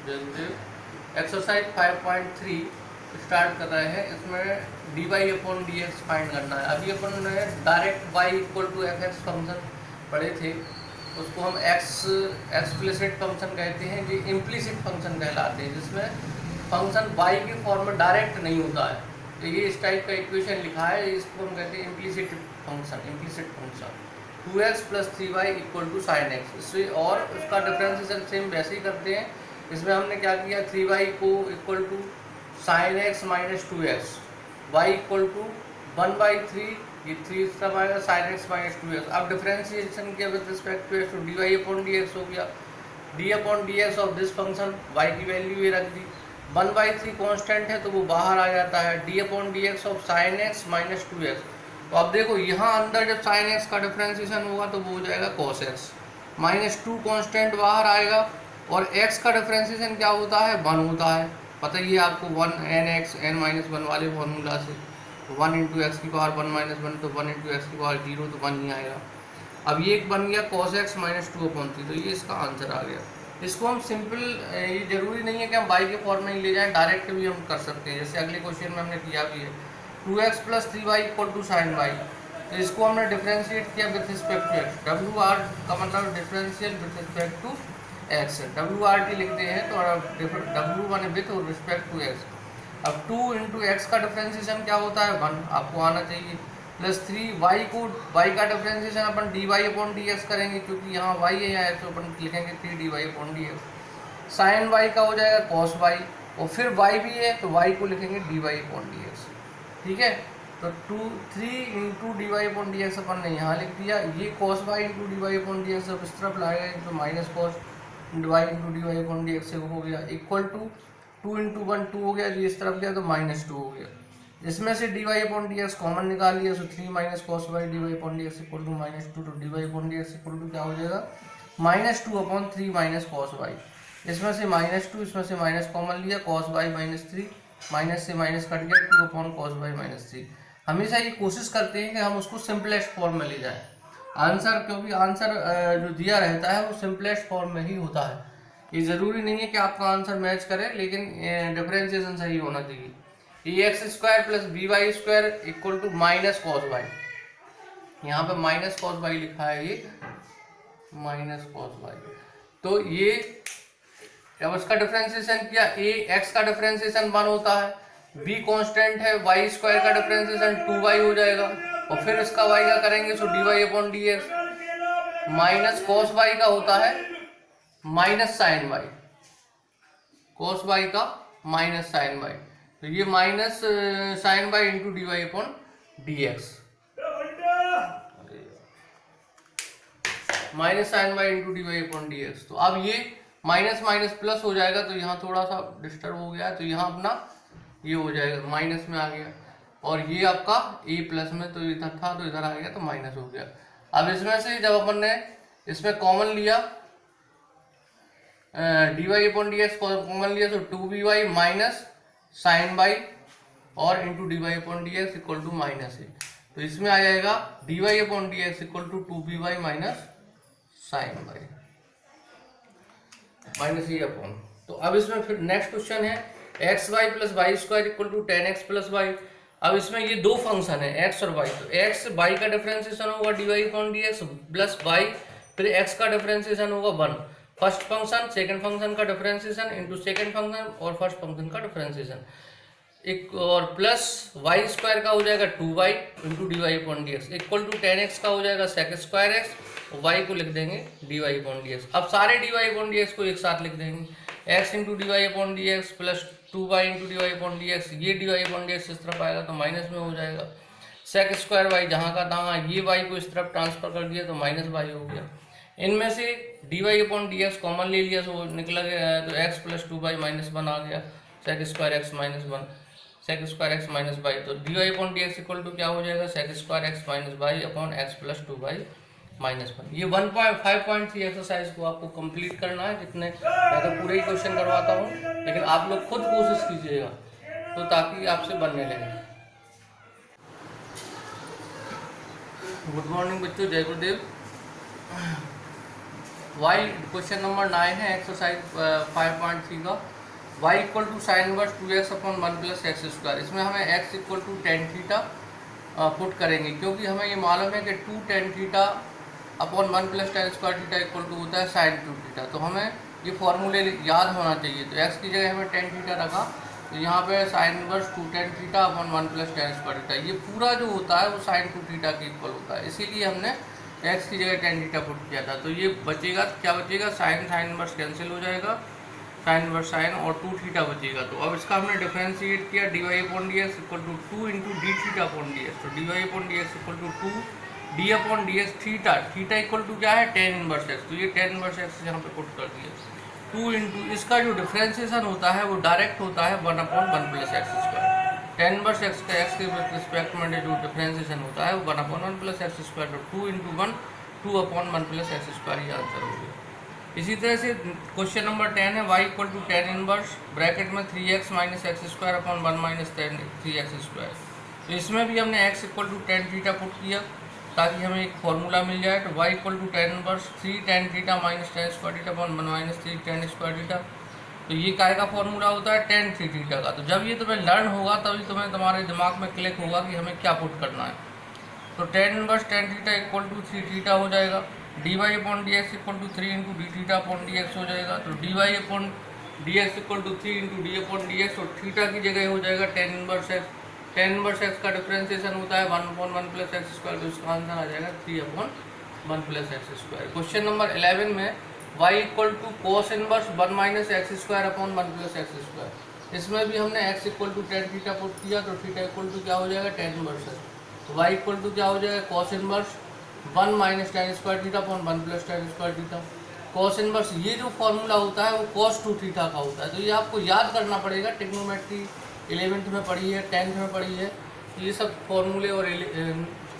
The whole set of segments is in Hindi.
जैसे एक्सरसाइज 5.3 स्टार्ट कर रहे हैं। इसमें dy अपॉन dx फाइंड करना है। अभी अपन ने direct y equal to fx function पढ़े थे, उसको हम एक्सप्लिसिट फंक्शन कहते हैं। ये इम्प्लिसिट फंक्शन कहलाते हैं, जिसमें फंक्शन y के फॉर्म में डायरेक्ट नहीं होता है। तो ये इस टाइप का इक्वेशन लिखा है, इसको हम कहते हैं implicit function 2x plus 3y equal to sine x. इससे और उसका डिफरेंशिएशन सेम वैसे ही करते हैं। इसमें हमने क्या किया, 3y को equal to sine x minus 2x, y equal to 1/3, ये 3 सब आएगा साइन एक्स माइनस 2x। अब डिफरेंशिएशन किया विद रिस्पेक्ट टू x, तो dy अपॉन dx हो गया। d upon dx of this function, y की वैल्यू ये रख दी। 1/3 कांस्टेंट है तो वो बाहर आ जाता है। d upon dx of sine x minus 2x। तो अब देखो यहाँ अंदर जब साइन एक्स का डिफरेंशिएशन होगा तो वो हो जाएगा कॉस एक्स, -2 कांस्टेंट बाहर आएगा। और x का डिफरेंशिएशन क्या होता है, 1 होता है। पता ही है आपको 1 n(x) n-1 वाले फॉर्मूला से 1 × x की पावर 1 - 1, तो 1 × x की पावर 0, तो 1 ही आएगा। अब ये एक बन गया cos x -2/3, तो ये इसका आंसर आ गया। इसको हम सिंपल, ये जरूरी नहीं है कि हम y के फॉर्म में ही ले जाएं, डायरेक्ट भी हम कर सकते हैं। जैसे अगले क्वेश्चन में हमने किया भी है, 2x plus 3y equal to sine y। तो इसको हमने डिफरेंशिएट किया with respect to x। WR का मतलब differential with respect to x, WRT लिखते हैं, तो W माने विथ और रिस्पेक्ट टू x। अब 2 × x का डिफरेंशिएशन क्या होता है, 1, आपको आना चाहिए। प्लस 3y को, y का डिफरेंशिएशन अपन dy अपॉन dx करेंगे, क्योंकि यहाँ y है यहाँ तो अपन लिखेंगे 3 dy upon dx। Sine y का हो जाएगा cos y, और फिर y भी है तो y को लिखेंगे dy अपॉन dx। ठीक है, तो 3 × dy अपॉन dx अपन ने यहाँ लिख दिया। ये cos y × dy upon dx अब इस तरफ लाएगा, तो minus cos y × dy upon dx से हो गया, इक्वल टू 2 × 1 2 हो गया, जो इस तरफ गया तो -2 हो गया। इसमें से dy अपॉन dx कॉमन निकाल लिया, तो 3 - cos y dy upon dx equal to -2, तो dy upon dx equal to क्या हो जाएगा, -2/3 - cos y। इसमें से -2, इसमें से माइनस कॉमन लिया, cos y -3, माइनस से माइनस कट गया, 2/cos y -3। हमेशा ये कोशिश करते हैं कि हम उसको सिंपलेस्ट फॉर्म में ले जाएं आंसर, क्योंकि आंसर जो दिया रहता है वो सिंपलेस्ट फॉर्म में ही होता है। ये ज़रूरी नहीं है कि आपका आंसर मैच करे, लेकिन डिफरेंशिएशन सही होना चाहिए। ax² plus by² equal to -cos y। यहाँ पे -cos y लिखा है, ये -cos y। तो ये जब उसका डिफरेंशिएशन किया, x का डिफरेंशिएशन 1 होता है, b कांस्टेंट है, y² का डिफरेंशिएशन 2y हो जाएगा, और फिर इसका y का करेंगे तो dy upon dx। Minus cos y का होता है minus sine y, cos y का माइनस साइन y, तो ये minus sine y into dy upon dx, minus sine y into dy upon dx। तो अब ये माइनस माइनस प्लस हो जाएगा, तो यहाँ थोड़ा सा डिस्टर्ब हो गया, तो यहाँ अपना ये हो जाएगा, माइनस में आ गया, और ये आपका a प्लस में, तो इधर था तो इधर आ गया, तो माइनस हो गया। अब इसमें से जब अपन ने इसमें कॉमन लिया, dy अपॉन dx कॉमन लिया, तो 2by माइनस साइन y और into dy upon dx equal to -a। तो इसमें आ जाएगा dy upon dx equal to 2by minus sine y minus a upon. तो अब इसमें फिर नेक्स्ट क्वेश्चन है, xy plus y² equal to 10x plus y। अब इसमें ये दो फंक्शन है x और y, तो x y का डिफरेंशिएशन होगा dy upon dx plus y, फिर x का डिफरेंशिएशन होगा 1, फर्स्ट फंक्शन सेकंड फंक्शन का डिफरेंशिएशन इंटू सेकंड फंक्शन और फर्स्ट फंक्शन का डिफरेंशिएशन, एक और प्लस y² का हो जाएगा 2y into dy upon dx equal to 10x का हो जाएगा sec² x, y को लिख देंगे dy अपॉन dx। अब सारे dy अपॉन dx को एक साथ लिख देंगे, x into dy upon dx plus 2y into dy upon dx, ये dy अपॉन dx इस तरफ आएगा तो माइनस में हो जाएगा, sec² y जहाँ का तहाँ, ये y को इस तरफ ट्रांसफर कर दिया तो -y हो गया। इनमें से dy अपॉन dx कॉमन ले लिया तो निकला गया, तो x प्लस 2y -1 आ गया, sec² x -1, sec² x -y, तो dy upon dx equal to क्या हो जाएगा, sec² x -y upon x plus 2y -1। ये 1.5.3 एक्सरसाइज को आपको कंप्लीट करना है, जितने मैं तो पूरे ही क्वेश्चन करवाता हूँ, लेकिन आप लोग खुद कोशिश कीजिएगा तो ताकि आपसे बनने लगे। गुड मॉर्निंग बच्चों, जय गुरुदेव। वाई क्वेश्चन नंबर 9 है एक्सरसाइज 5.3 का। y equal to sine inverse 2x upon 1 plus x square. इसमें हमें x equal to tan theta put करेंगे, क्योंकि हमें ये मालूम है कि 2 tan theta upon 1 plus tan square theta equal to होता है साइन 2 थीटा। तो हमें ये फॉर्मूले याद होना चाहिए। तो x की जगह हमें टेन थीटा रखा, तो यहाँ पे sine inverse 2 tan theta upon 1 plus tan square theta, ये पूरा जो होता है वो साइन 2 थीटा के इक्वल होता है, इसीलिए हमने x की जगह टेन थीटा पुट किया था। तो ये बचेगा, क्या बचेगा, साइन इनवर्स कैंसिल हो जाएगा, साइन इनवर्स साइन और 2 थीटा बचेगा। तो अब इसका हमने डिफरेंशिएट किया, d y upon d x equal to 2 into d theta upon d x. तो d y upon d x equal to 2 d upon d x theta, theta equal to क्या है, टेन इनवर्स एक्स। तो ये टेन इनवर्स एक्स यहाँ पे पुट कर दिया। 2 इंटू इसका जो डिफरेंशिएशन होता है वो डायरेक्ट होता है 1 upon 1 plus x square. Ten inverse x का एक्स के रिस्पेक्ट में जो डिफरेंशिएशन होता है वो 1 अपॉन 1 प्लस एक्स स्क्वायर। तो 2 into 1 2 upon 1 plus x square, ये आंसर हो गया। इसी तरह से क्वेश्चन नंबर 10 है y equal to tan inverse bracket में 3x minus x square upon 1 minus 3x square. तो इसमें भी हमने x equal to tan theta put किया ताकि हमें एक फॉर्मूला मिल जाए। तो y equal to tan inverse 3 tan theta minus tan square theta upon 1 minus 3 tan square theta. तो ये काय का फॉर्मूला होता है, टेन थ्री थीटा का। तो जब ये तुम्हें लर्न होगा तभी तुम्हें तुम्हारे दिमाग में क्लिक होगा कि हमें क्या पुट करना है। तो tan inverse tan theta equal to 3 theta हो जाएगा। D y upon d x equal to 3 into d theta upon d x हो जाएगा। तो d y upon d x equal to 3 into d upon d x, और थीटा की जगह हो जाएगा tan inverse x. Tan inverse x का डिफरेंशिएशन होता है 1 अपॉन 1 प्लस एक्स स्क्वायर। तो इसका आंसर आ जाएगा 3 upon 1 plus x square. Question number 11 में y equal to cos inverse 1 minus x square upon 1 plus x square. इसमें भी हमने x equal to tan theta put किया, तो थीटा इक्वल टू क्या हो जाएगा, टेन इनवर्स है। तो y इक्वल टू क्या हो जाएगा, cos inverse 1 minus tan square theta upon 1 plus tan square theta. Cos inverse ये जो फॉर्मूला होता है वो cos 2 थीटा का होता है। तो ये आपको याद करना पड़ेगा, ट्रिग्नोमेट्री 11th में पढ़ी है, 10th में पढ़ी है। तो ये सब फॉर्मूले और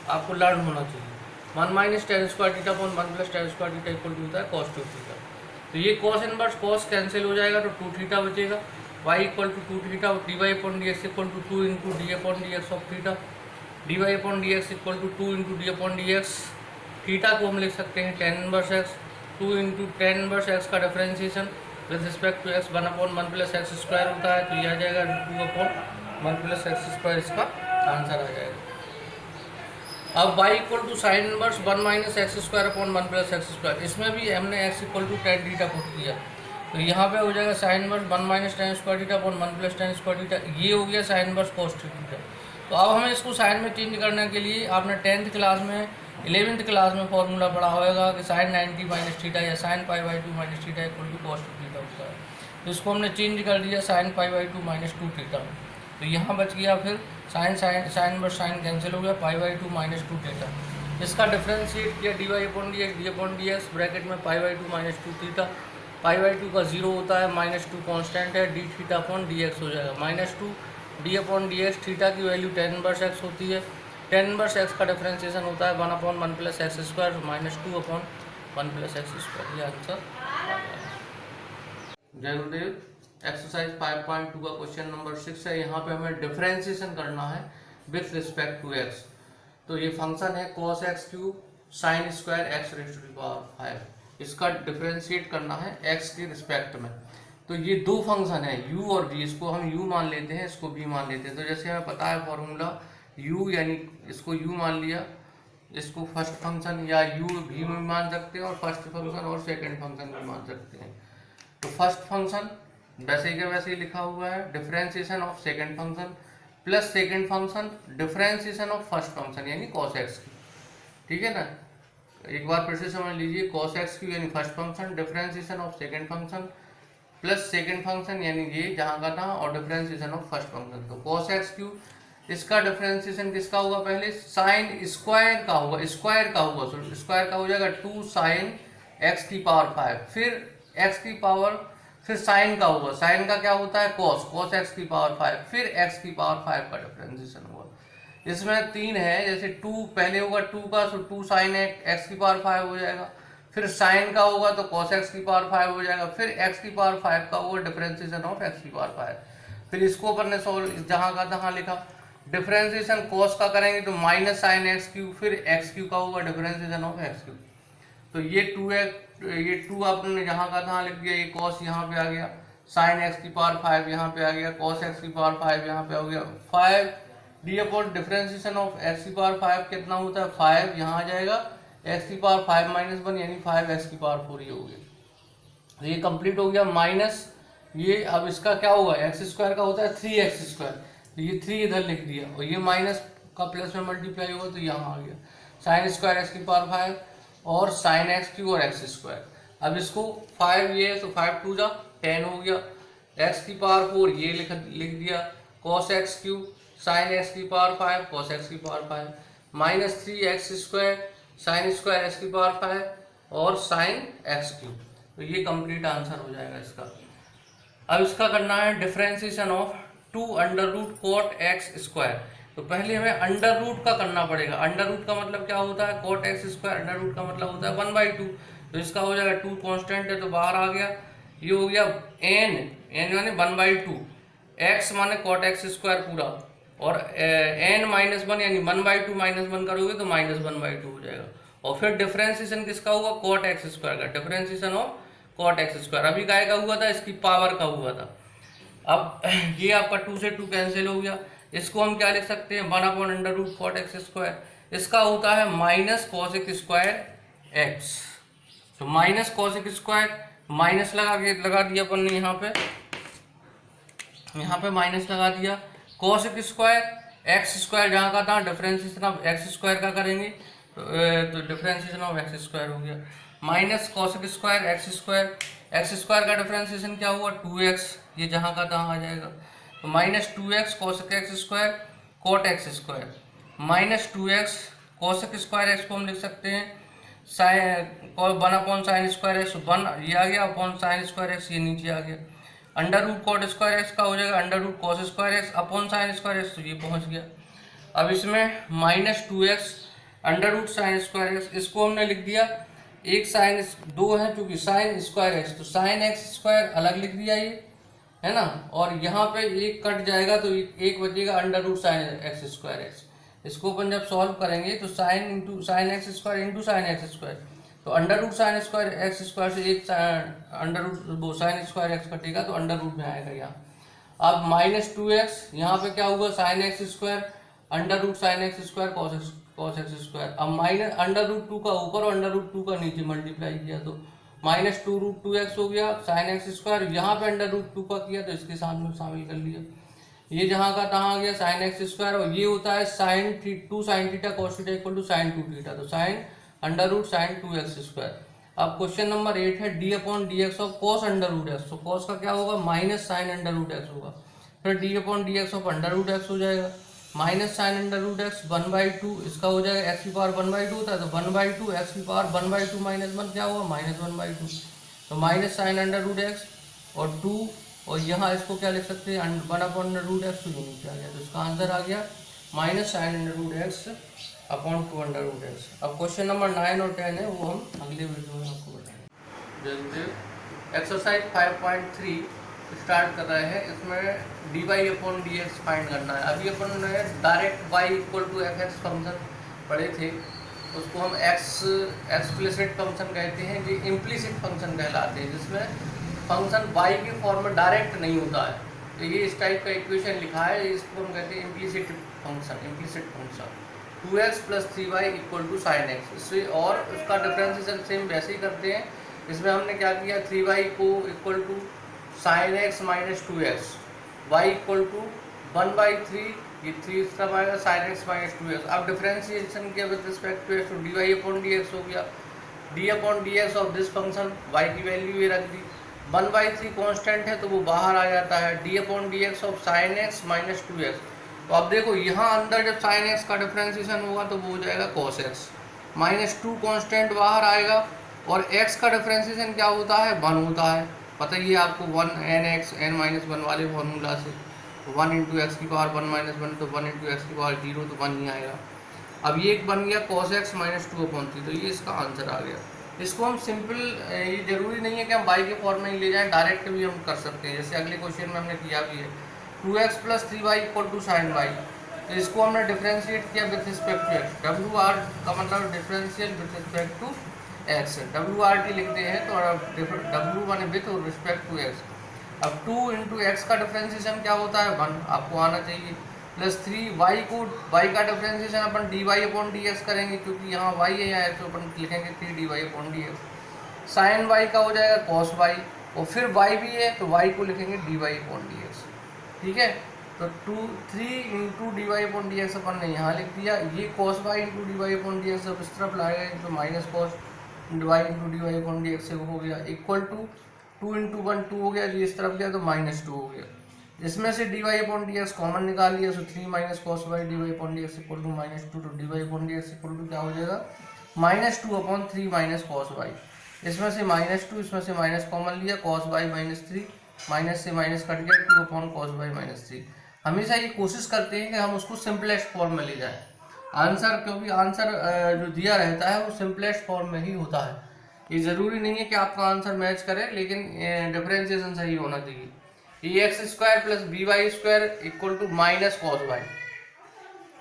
आपको लर्न होना चाहिए। 1 minus tan square theta upon 1 plus tan square theta equal to होता है cos 2 थीटा। तो ये cos इनवर्स cos कैंसिल हो जाएगा, तो 2 थीटा बचेगा। y equal to 2 theta, d y upon d x equal to 2 into d upon d x of theta. D y upon d x equal to 2 into d upon d x. Theta को हम लिख सकते हैं टेन इनवर्स एक्स। 2 इंटू टेन इनवर्स एक्स का differentiation with respect to x 1 upon 1 plus x square होता है। तो ये आ जाएगा 2 अपॉन 1 प्लस एक्स स्क्वायर, इसका आंसर आ जाएगा। अब y equal to sine inverse 1 minus x square upon 1 plus x square. इसमें भी हमने x equal to tan theta put किया। तो यहाँ पे हो जाएगा sine inverse 1 minus tan square theta upon 1 plus tan square theta. ये हो गया साइन इनवर्स cos थीटा। तो अब हमें इसको साइन में चेंज करने के लिए आपने 10th क्लास में 11th क्लास में फॉर्मूला पढ़ा होगा कि साइन 90 माइनस थीटा या sine pi by 2 minus theta equal to cos theta होता है। तो इसको हमने चेंज कर दिया sine pi by 2 minus 2 theta में। तो यहाँ बच गया फिर साइन इनवर्स साइन कैंसिल हो गया, पाई बाई 2 माइनस 2 थीटा। इसका डिफरेंशिएट किया, d y upon d x bracket में pi by 2 minus 2 theta. Pi by 2 का 0 होता है, माइनस 2 कॉन्स्टेंट है, d theta upon d x हो जाएगा। Minus 2 d upon d x, theta की वैल्यू टेन इनवर्स एक्स होती है। टेन इनवर्स एक्स का डिफरेंशिएशन होता है 1 upon 1 plus x square minus 2 upon 1 plus x square. ये आंसर जय गुरुदेव। एक्सरसाइज 5.2 का क्वेश्चन नंबर 6 है। यहाँ पे हमें डिफरेंशिएशन करना है विथ रिस्पेक्ट टू एक्स। तो ये फंक्शन है cos x cube sine square x raise to the power 5। इसका डिफरेंशिएट करना है x के रिस्पेक्ट में। तो ये दो फंक्शन है u और v, इसको हम u मान लेते हैं, इसको v मान लेते हैं। तो जैसे हमें पता है फॉर्मूला u, यानी इसको u मान लिया, इसको फर्स्ट फंक्शन या u भी में मान सकते हैं और फर्स्ट फंक्शन और सेकेंड फंक्शन भी मान सकते हैं। तो फर्स्ट फंक्शन वैसे के वैसे ही लिखा हुआ है, differentiation of second function plus second function differentiation of first function यानी cos x की। ठीक है ना, एक बार फिर से समझ लीजिए, cos x की यानी first function, differentiation of second function plus second function यानी ये जहाँ का था, और डिफरेंशिएशन ऑफ फर्स्ट फंक्शन। तो cos x क्यूब, इसका डिफरेंशिएशन किसका होगा, पहले साइन स्क्वायर का होगा, स्क्वायर का होगा, सो स्क्वायर का हो जाएगा 2 साइन x की पावर 5, फिर x की पावर, फिर साइन का होगा, साइन का क्या होता है cos x की पावर 5, फिर x की पावर 5 का डिफरेंशिएशन होगा। इसमें 3 है, जैसे 2 पहले होगा 2 का, सो 2 साइन x की पावर 5 हो जाएगा, फिर साइन का होगा तो cos x की पावर 5 हो जाएगा, फिर x की पावर 5 का होगा डिफरेंशिएशन ऑफ x की पावर 5। फिर इसको अपन ने सोल्व जहाँ का तहाँ लिखा, डिफरेंशिएशन cos का करेंगे तो माइनस साइन एक्स क्यूब, फिर एक्स क्यूब का होगा डिफरेंशिएशन ऑफ एक्स क्यूब। तो ये 2x ये 2 आपने जहाँ का तहाँ लिख दिया, ये कॉस यहाँ पे आ गया, साइन एक्स की पावर 5 यहाँ पे आ गया, कॉस एक्स की पावर 5 यहाँ पे आ गया। 5 D upon differentiation of x की पावर 5 कितना होता है 5, यहाँ आ जाएगा एक्स की पावर 5 माइनस 1 यानी 5 एक्स की पावर 4 ये हो गया। तो ये कंप्लीट हो गया। माइनस ये अब इसका क्या होगा, एक्स स्क्वायर का होता है 3x स्क्वायर, तो ये 3 इधर लिख दिया और ये माइनस का प्लस में मल्टीप्लाई होगा तो यहाँ आ गया साइन स्क्वायर एक्स की पावर 5 और साइन एक्स क्यू और एक्स स्क्वायर। अब इसको 5 ये तो 5 2 जा 10 हो गया, एक्स की पावर 4 ये लिख दिया, cos x Q sine x की पावर 5 कॉस एक्स की power 5 minus 3x square sine square x की पावर 5 और साइन एक्स क्यू। तो ये कंप्लीट आंसर हो जाएगा इसका। अब इसका करना है differentiation of 2 under root cot x square. तो पहले हमें अंडर रूट का करना पड़ेगा। अंडर रूट का मतलब क्या होता है, cot x square, under root का मतलब होता है 1/2। तो इसका हो जाएगा 2 कांस्टेंट है तो बाहर आ गया, ये हो गया n माने 1/2, x माने कॉट एक्स स्क्वायर पूरा और n -1 यानी 1/2 -1 करोगे तो -1/2 हो जाएगा। और फिर डिफरेंशिएशन किसका होगा, कॉट एक्स स्क्वायर का, differentiation of cot x square. अभी काय का हुआ था, इसकी पावर का हुआ था। अब ये आपका 2 से 2 कैंसिल हो गया, इसको हम क्या लिख सकते हैं 1/√रूट कॉट एक्स स्क्वायर। इसका होता है माइनस कॉसेक स्क्वायर एक्स, तो माइनस कॉसेक स्क्वायर माइनस लगा दिया अपन ने यहाँ पे माइनस लगा दिया, कॉसेक स्क्वायर एक्स स्क्वायर जहाँ का था डिफरेंशिएशन ऑफ एक्स स्क्वायर का करेंगे तो डिफरेंशिएशन ऑफ एक्स स्क्वायर हो गया, minus cosec square x square का डिफरेंशिएशन क्या हुआ 2x, ये जहाँ का तहाँ आ जाएगा, तो minus 2x cosec x square cot x square minus 2x cosec square x को हम लिख सकते हैं साइन 1 साइन स्क्वायर एक्स 1 ये आ गया अपॉन साइन स्क्वायर एक्स ये नीचे आ गया, under root cot square x का हो जाएगा under root cos square x upon sine square x, तो ये पहुँच गया। अब इसमें minus 2x under root sine square x, इसको हमने लिख दिया एक साइन 2 है क्योंकि साइन स्क्वायर एक्स, तो साइन एक्स स्क्वायर अलग लिख दिया ये है ना, और यहाँ पे एक कट जाएगा तो एक बचेगा under root sine x square x. इसको अपन जब सॉल्व करेंगे तो sine into sine x square into sine x square, तो under root sine square x square से एक अंडर रूट वो साइन स्क्वायर एक्स कटेगा तो अंडर रूट में आएगा यहाँ। अब माइनस 2x यहाँ पे क्या हुआ sine x square under root sine x square cos x square, अब माइनस अंडर रूट 2 का ऊपर और अंडर रूट 2 का नीचे मल्टीप्लाई किया तो माइनस 2√2x हो गया साइन एक्स स्क्वायर, यहाँ पे अंडर रूट 2 का किया तो इसके साथ में शामिल कर लिया, ये जहाँ का तहाँ आ गया साइन एक्स स्क्वायर, और ये होता है sine 2 sine theta cos theta equal to sine 2 theta, तो sine under root sine 2x square. अब क्वेश्चन नंबर 8 है d upon d x of cos under root x, तो कॉस का क्या होगा minus sine under root x होगा, फिर d upon d x of under root x हो जाएगा minus sine under root x 1/2, इसका हो जाएगा एक्स की पावर 1/2 होता है तो 1/2 एक्स की पावर 1/2 माइनस 1 क्या होगा -1/2, तो minus sine under root x और 2 और यहाँ इसको क्या लिख सकते हैं 1/√x, तो ये नीचे आ गया, तो इसका आंसर आ गया minus sine under root x upon 2 under root x. अब क्वेश्चन नंबर 9 और 10 है वो हम अगले वीडियो में आपको बताएंगे। एक्सरसाइज 5.3 स्टार्ट कर रहे हैं, इसमें dy/dx फाइंड करना है। अभी अपन ने डायरेक्ट y = fx फंक्शन पढ़े थे, उसको हम एक्सप्लिसिट फंक्शन कहते हैं, ये इम्प्लिसिट फंक्शन कहलाते हैं जिसमें फंक्शन y के फॉर्म में डायरेक्ट नहीं होता है, तो ये इस टाइप का इक्वेशन लिखा है, इसको हम कहते हैं implicit function 2x + 3y = sin x। इससे और उसका डिफरेंशिएशन सेम वैसे ही करते हैं, इसमें हमने क्या किया 3y को equal to sin x - 2x, y = 1/3, ये 3 सब आएगा sin x - 2x। अब डिफरेंशिएशन किया विद रिस्पेक्ट टू x, तो dy/dx हो गया, d/dx of this function y की वैल्यू ये रख दी, 1/3 कांस्टेंट है तो वो बाहर आ जाता है, d/dx of sin x - 2x। तो अब देखो यहाँ अंदर जब sin x का डिफरेंशिएशन होगा तो वो हो जाएगा cos x, -2 कांस्टेंट बाहर आएगा और x का डिफरेंशिएशन क्या होता है 1 होता है, पता ही है आपको 1 nx n-1 वाले फॉर्मूला से, 1 × x की पावर 1 - 1 तो 1 × x की पावर 0 तो 1 ही आएगा। अब ये एक बन गया cos x - 2/3, तो ये इसका आंसर आ गया। इसको हम सिंपल, ये जरूरी नहीं है कि हम y के फॉर्म में ही ले जाएं, डायरेक्ट भी हम कर सकते हैं, जैसे अगले क्वेश्चन में हमने किया भी है 2x + 3y = sin y, तो इसको हमने डिफरेंशिएट किया with respect to x, WR का मतलब differential with respect to x है, WRT लिखते हैं तो W माने विथ और रिस्पेक्ट टू एक्स। अब 2 इंटू एक्स का डिफ्रेंसिएशन क्या होता है 1, आपको आना चाहिए, प्लस 3 वाई को, वाई का डिफ्रेंसिएशन अपन d y upon d x करेंगे क्योंकि यहाँ वाई है यहाँ तो अपन लिखेंगे 3 d y upon d x. Sine y का हो जाएगा कॉस वाई, और फिर वाई भी है तो वाई को लिखेंगे d y upon d x. ठीक है, तो 3 into d y upon d x अपन ने यहाँ लिख दिया। ये cos y into d y upon d x जब इस तरफ लाएगा तो minus cos y into d y upon d x हो गया, इक्वल टू 2 इंटू 1 2 हो गया, ये इस तरफ गया तो माइनस 2 हो गया। इसमें से d y upon d x common निकाल लिया, so 3 minus cos y d y upon d x equal to minus 2, तो d y upon d x equal to क्या हो जाएगा minus 2 upon 3 minus cos y. इसमें से माइनस 2, इसमें से माइनस कॉमन लिया, कॉस वाई माइनस 3, माइनस से माइनस कट गया, 2 अपॉन कॉस वाई माइनस 3। हमेशा ये कोशिश करते हैं कि हम उसको सिंपलेस्ट फॉर्म में ले जाएं आंसर, क्योंकि आंसर जो दिया रहता है वो सिंपलेस्ट फॉर्म में ही होता है। ये ज़रूरी नहीं है कि आपका आंसर मैच करे, लेकिन डिफरेंशिएशन सही होना चाहिए। A x square plus b y square equal to minus cos y,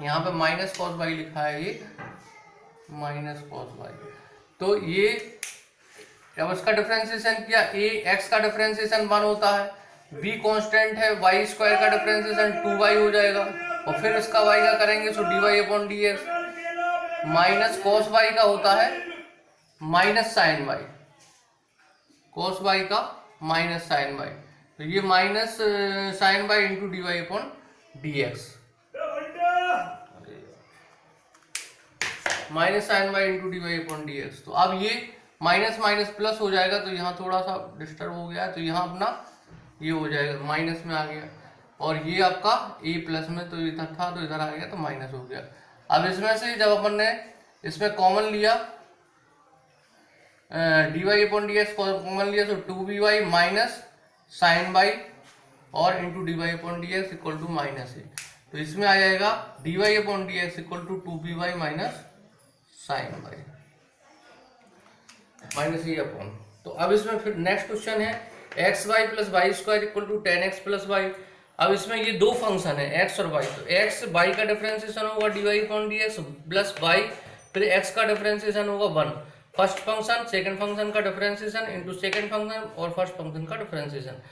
यहाँ पे माइनस कॉस वाई लिखा है, ये माइनस कॉस वाई। तो ये जब इसका डिफरेंशिएशन किया, ए एक्स का डिफरेंशिएशन 1 होता है, बी कांस्टेंट है, वाई स्क्वायर का डिफरेंशिएशन 2y हो जाएगा, और फिर इसका y का करेंगे तो d y upon d x, minus cos y का होता है minus sine y, cos y का माइनस साइन वाई, तो ये minus sine y into d y upon d x, minus sine y into d y upon d x. तो अब ये माइनस माइनस प्लस हो जाएगा, तो यहाँ थोड़ा सा डिस्टर्ब हो गया, तो यहाँ अपना ये हो जाएगा माइनस में आ गया, और ये आपका ए प्लस में तो इधर था तो इधर आ गया तो माइनस हो गया। अब इसमें से जब अपन ने इसमें कॉमन लिया d y upon d x common लिया, तो 2by माइनस साइन वाई और into d y upon d x equal to minus a, तो इसमें आ जाएगा d y upon d x equal to 2by minus sine y minus a upon. तो अब इसमें फिर नेक्स्ट क्वेश्चन है x y plus y square equal to 10x plus y. अब इसमें ये दो फंक्शन है एक्स और वाई, तो एक्स वाई का डिफरेंशिएशन होगा d y upon d x plus y, फिर एक्स का डिफरेंशिएशन होगा 1, फर्स्ट फंक्शन सेकंड फंक्शन का डिफरेंशिएशन इंटू सेकंड फंक्शन और फर्स्ट फंक्शन का डिफरेंशिएशन,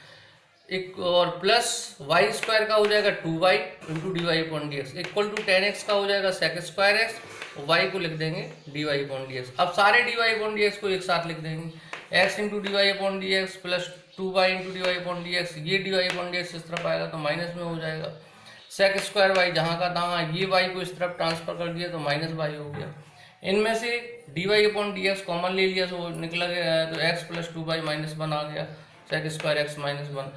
एक और प्लस वाई स्क्वायर का हो जाएगा 2y into d y upon d x equal to 10x का हो जाएगा सेक स्क्वायर एक्स, वाई को लिख देंगे d y upon d x. अब सारे d y upon d x को एक साथ लिख देंगे, x into d y upon d x plus 2y into d y upon d x, ये d y upon d x इस तरफ आएगा तो माइनस में हो जाएगा, सेक स्क्वायर वाई जहाँ का तहाँ, ये वाई को इस तरफ ट्रांसफर कर दिया तो माइनस वाई हो गया। इनमें से d y upon d x common ले लिया तो निकला गया, तो एक्स प्लस 2y माइनस 1 आ गया, sec square x minus 1,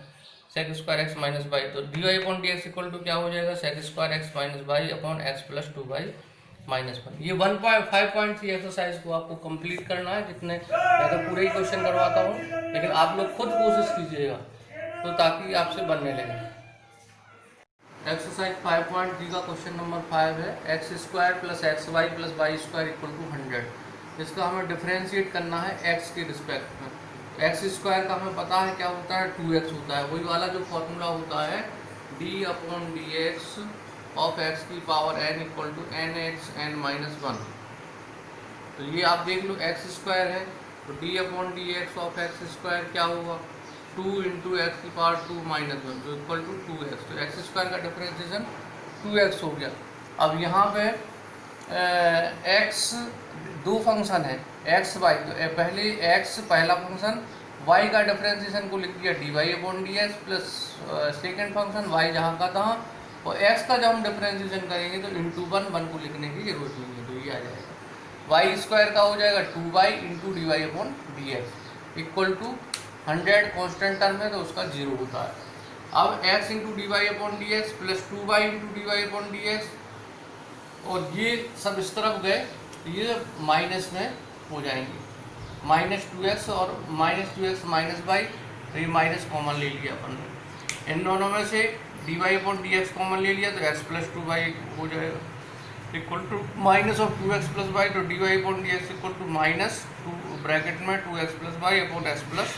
sec square x minus y, तो d y upon d x equal to क्या हो जाएगा sec square x minus y upon x plus 2y minus 1। ये 1.5.3 एक्सरसाइज को आपको कंप्लीट करना है, जितने मैं तो पूरे ही क्वेश्चन करवाता हूँ, लेकिन आप लोग खुद कोशिश कीजिएगा तो ताकि आपसे बनने लगे। एक्सरसाइज 5.3 का क्वेश्चन नंबर 5 है, x square plus x y plus y square equal to 100। इसका हमें डिफ्रेंशिएट करना है एक्स के रिस्पेक्ट में। एक्स स्क्वायर का हमें पता है क्या होता है 2x होता है, वही वाला जो फॉर्मूला होता है d upon d x of x की power n equal to n x n minus 1। तो ये आप देख लो एक्स स्क्वायर है, तो D upon d x of x square क्या होगा 2 इंटू एक्स की पावर 2 माइनस 1 तो इक्वल टू 2x। तो एक्स स्क्वायर का डिफरेंशिएशन 2x हो गया। अब यहाँ पे x दो फंक्शन है एक्स वाई, तो पहले x पहला फंक्शन y का डिफरेंशिएशन को लिख दिया d y upon d x plus second function y जहाँ का तहाँ, और x का जब हम डिफरेंशिएशन करेंगे तो इंटू 1 को लिखने की जरूरत नहीं है, तो ये आ जाएगा वाई स्क्वायर का हो जाएगा 2y into d y upon d x equal to 100 constant term है तो उसका 0 होता है। अब x into d y upon d x plus 2y into d y upon d x, और ये सब इस तरफ गए तो ये माइनस में हो जाएंगे, माइनस 2x और माइनस 2x माइनस वाई, तो ये माइनस कॉमन ले लिया अपन ने, इन दोनों में से d y upon d x common ले लिया तो x प्लस 2y हो जाएगा equal to minus of 2x plus y, तो d y upon d x equal to minus 2 bracket में 2x plus y upon x plus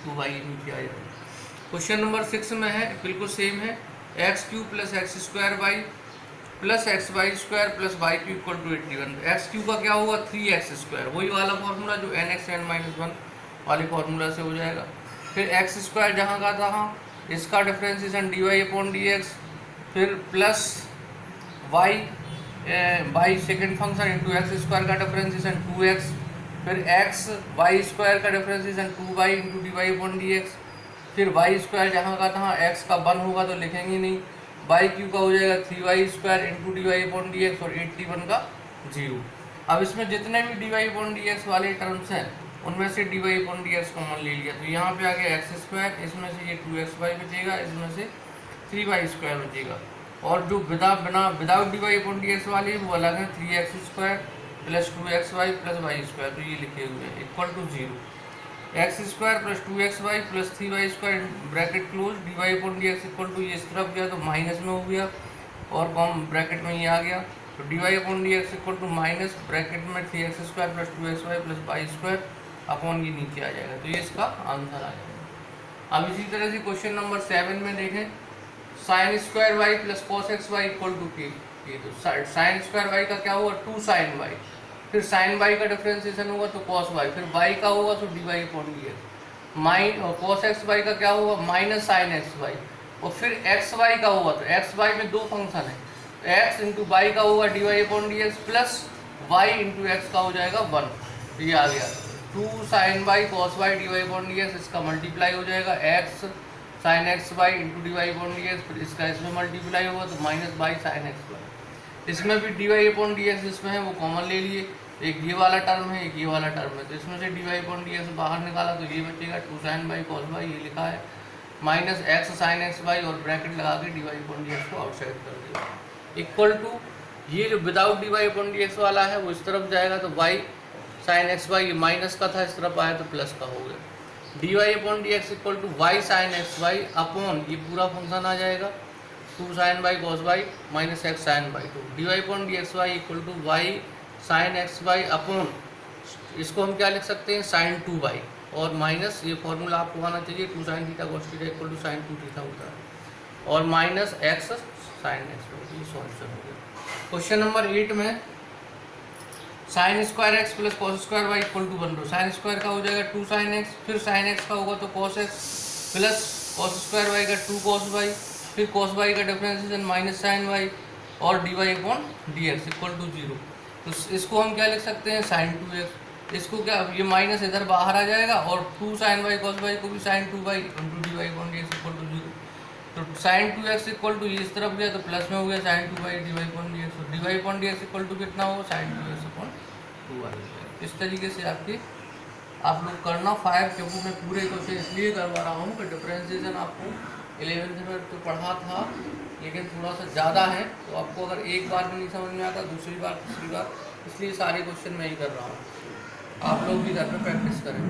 2y नीचे आ जाएगा। क्वेश्चन नंबर 6 में है बिल्कुल सेम है, x cube plus x square y plus x y square plus y cube equal to 81। X cube का क्या होगा 3x², वही वाला फॉर्मूला जो n(x(n-1) वाले फॉर्मूला से हो जाएगा। फिर एक्स स्क्वायर जहाँ का था इसका डिफ्रेंसिएशन dy/dx, फिर plus y second function into x square का डिफ्रेंसिएशन 2x, फिर एक्स वाई स्क्वायर का डिफ्रेंसिएशन 2y इंटू dy/dx, फिर वाई स्क्वायर जहाँ का था एक्स का 1 होगा तो लिखेंगे नहीं, वाई क्यू का हो जाएगा 3y² इंटू dy/dx और 81 का 0। अब इसमें जितने भी dy/dx वाले टर्म्स हैं उनमें से dy/dx कॉमन ले लिया तो यहाँ पे आ गया x², इसमें से ये 2xy बचेगा, इसमें से 3y² बचेगा। और जो विदाउट dy/dx वाले वो अलग है 3x² plus 2xy plus y², तो ये लिखे हुए हैं equal to 0। x² plus 2xy plus 3y² bracket close, dy/dx equal to ये इस तरफ गया तो माइनस में हो गया और कॉम ब्रैकेट में ये आ गया तो dy/dx equal to minus bracket में 3x² plus 2xy plus y² upon ये नीचे आ जाएगा, तो ये इसका आंसर आ जाएगा। अब इसी तरह से क्वेश्चन नंबर 7 में देखें, sin² y plus cos xy equal to k। तो sin² y का क्या होगा 2 sin y, फिर sin y का डिफरेंशिएशन होगा तो cos y, फिर y का होगा तो dy/dx, cos xy का क्या होगा माइनस sin xy, और फिर xy का होगा तो xy में दो फंक्शन है, x इंटू वाई का होगा dy/dx plus y into x का हो जाएगा 1, तो ये आ गया 2 sin y cos y dy/dx, इसका मल्टीप्लाई हो जाएगा x sin xy into dy/dx, फिर इसका इसमें मल्टीप्लाई होगा तो माइनस y sin xy, इसमें भी dy/dx इसमें है वो कॉमन ले लिए, एक ये वाला टर्म है एक ये वाला टर्म है, तो इसमें से dy/dx बाहर निकाला तो ये बचेगा 2 sin y cos y, ये लिखा है माइनस x sin xy और ब्रैकेट लगा के dy/dx को आउटसाइड कर दिया, इक्वल टू ये जो विदाउट dy/dx वाला है वो इस तरफ जाएगा तो y sin xy ये माइनस का था, इस तरफ आया तो प्लस का हो गया, dy/dx equal to y sin xy upon ये पूरा फंक्शन आ जाएगा 2 sin y cos y minus x sin y, तो dy/dxy equal to y sin xy upon इसको हम क्या लिख सकते हैं sin 2y, और माइनस ये फॉर्मूला आपको आना चाहिए 2 sin theta cos theta equal to sin 2 theta होता है, और माइनस x sin xy, ये सॉल्यूशन हो गया। क्वेश्चन नंबर 8 में sin² x plus cos² y equal to 1, sin² का हो जाएगा 2 sin x, फिर sin x का होगा तो cos x plus cos² y का 2 cos y, फिर cos y का डिफरेंशिएशन माइनस sin y और dy/dx इक्वल टू 0, तो इसको हम क्या लिख सकते हैं sin 2x, इसको क्या ये माइनस इधर बाहर आ जाएगा और 2 sin y cos y को भी sin 2y into dy/dx equal to 0, तो sin 2x इक्वल टू ये इस तरफ गया तो प्लस में हो गया sin 2y dy/dx, और dy/dx इक्वल टू कितना होगा sin 2x अपॉन 2y। इस तरीके से आप लोग करना 5, क्योंकि मैं पूरे क्वेश्चन इसलिए करवा रहा हूँ कि डिफरेंशिएशन आपको 11th में तो पढ़ा था लेकिन थोड़ा सा ज़्यादा है, तो आपको अगर एक बार में नहीं समझ में आता दूसरी बार तीसरी बार, इसलिए सारे क्वेश्चन मैं ही कर रहा हूँ, आप लोग भी घर पे प्रैक्टिस करें।